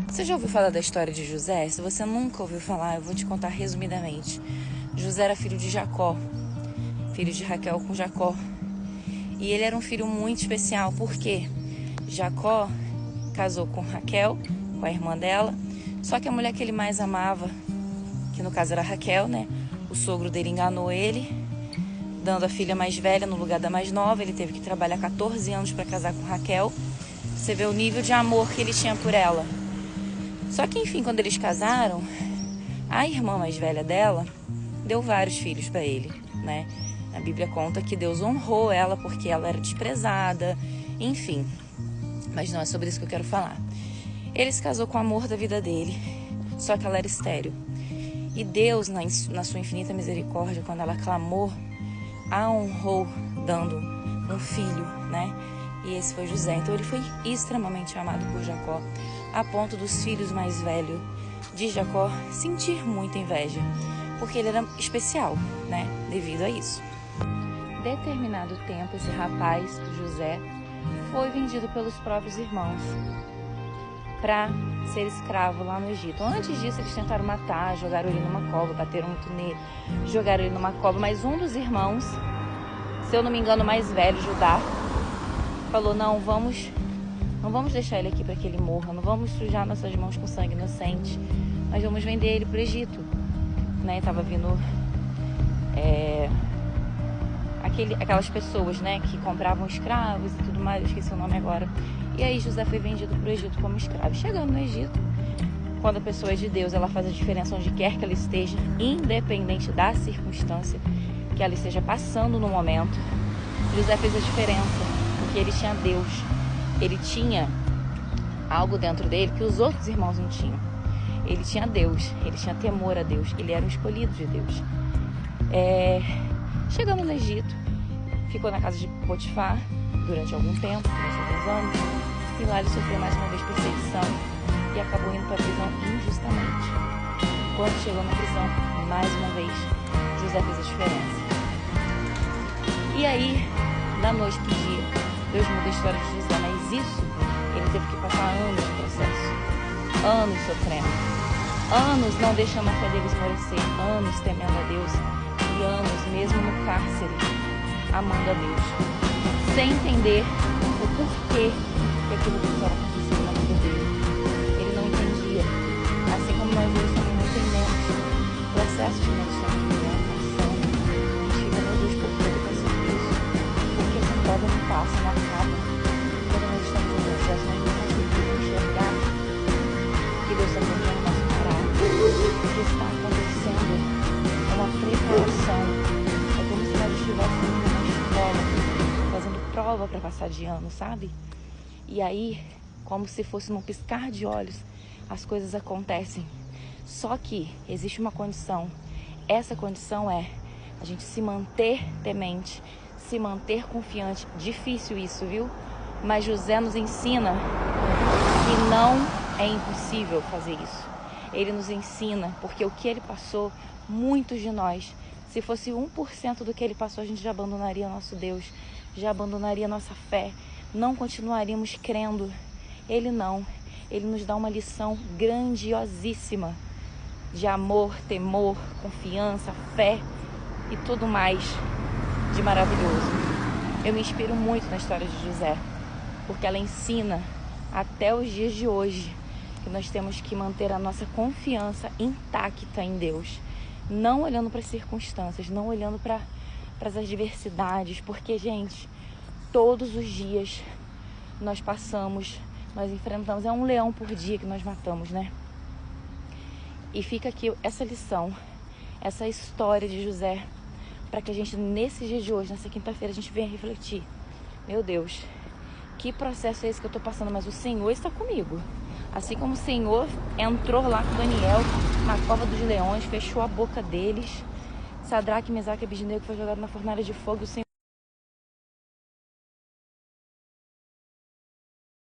Você já ouviu falar da história de José? Se você nunca ouviu falar, eu vou te contar resumidamente. José era filho de Jacó, filho de Raquel com Jacó. E ele era um filho muito especial, porque Jacó casou com Raquel, com a irmã dela, só que a mulher que ele mais amava, que no caso era Raquel, né? O sogro dele enganou ele, dando a filha mais velha no lugar da mais nova. Ele teve que trabalhar 14 anos para casar com Raquel. Você vê o nível de amor que ele tinha por ela. Só que, enfim, quando eles casaram, a irmã mais velha dela deu vários filhos para ele, né? A Bíblia conta que Deus honrou ela porque ela era desprezada, enfim. Mas não é sobre isso que eu quero falar. Ele se casou com o amor da vida dele, só que ela era estéril. E Deus, na sua infinita misericórdia, quando ela clamou, a honrou dando um filho, né? E esse foi José. Então ele foi extremamente amado por Jacó, a ponto dos filhos mais velhos de Jacó sentir muita inveja, porque ele era especial, né? Devido a isso. Determinado tempo, esse rapaz, José, foi vendido pelos próprios irmãos para ser escravo lá no Egito. Antes disso, eles tentaram matar, jogaram ele numa cova, bateram muito nele, jogaram ele numa cova. Mas um dos irmãos, se eu não me engano, mais velho, Judá, falou: não vamos deixar ele aqui para que ele morra, não vamos sujar nossas mãos com sangue inocente, mas vamos vender ele para o Egito, né? Tava vindo aquelas pessoas, né, que compravam escravos e tudo mais, eu esqueci o nome agora. E aí José foi vendido para o Egito como escravo. Chegando no Egito, quando a pessoa é de Deus, ela faz a diferença onde quer que ela esteja, independente da circunstância que ela esteja passando no momento. José fez a diferença, porque ele tinha Deus. Ele tinha algo dentro dele que os outros irmãos não tinham. Ele tinha Deus, ele tinha temor a Deus, ele era um escolhido de Deus. Chegando no Egito, ficou na casa de Potifar durante algum tempo, durante alguns anos, e lá ele sofreu mais uma vez perseguição e acabou indo para a prisão injustamente. Quando chegou na prisão, mais uma vez, José fez a diferença. E aí, da noite pro dia, Deus muda a história de José, mas isso, ele teve que passar anos de processo, anos sofrendo, anos não deixando a fé dele esmorecer, anos temendo a Deus, e anos mesmo no cárcere, amando a Deus, sem entender o porquê que aquilo que estava acontecendo na vida dele. Ele não entendia, assim como nós hoje também não entendemos o processo que nós estamos vivendo, passando. A gente fica: meu Deus, por que eu estou passando isso? Por que essa prova não passa, não acaba? Quando nós estamos no processo, nós não conseguimos enxergar que Deus está colocando o nosso caráter, o que está acontecendo. Uma preparação. É como se nós estivéssemos numa escola fazendo prova para passar de ano, sabe? E aí, como se fosse num piscar de olhos, as coisas acontecem. Só que existe uma condição. Essa condição é a gente se manter temente, se manter confiante. Difícil isso, viu? Mas José nos ensina que não é impossível fazer isso. Ele nos ensina, porque o que ele passou, muitos de nós, se fosse 1% do que ele passou, a gente já abandonaria nosso Deus, já abandonaria nossa fé, não continuaríamos crendo. Ele não, ele nos dá uma lição grandiosíssima de amor, temor, confiança, fé e tudo mais de maravilhoso. Eu me inspiro muito na história de José, porque ela ensina até os dias de hoje que nós temos que manter a nossa confiança intacta em Deus, não olhando para as circunstâncias, não olhando para as adversidades, porque, gente, todos os dias nós passamos, nós enfrentamos, é um leão por dia que nós matamos, né? E fica aqui essa lição, essa história de José, para que a gente, nesse dia de hoje, nessa quinta-feira, a gente venha refletir: meu Deus, que processo é esse que eu estou passando? Mas o Senhor está comigo. Assim como o Senhor entrou lá com Daniel na cova dos leões, fechou a boca deles, Sadraque, Mesaque e Abednego foi jogado na fornalha de fogo, o Senhor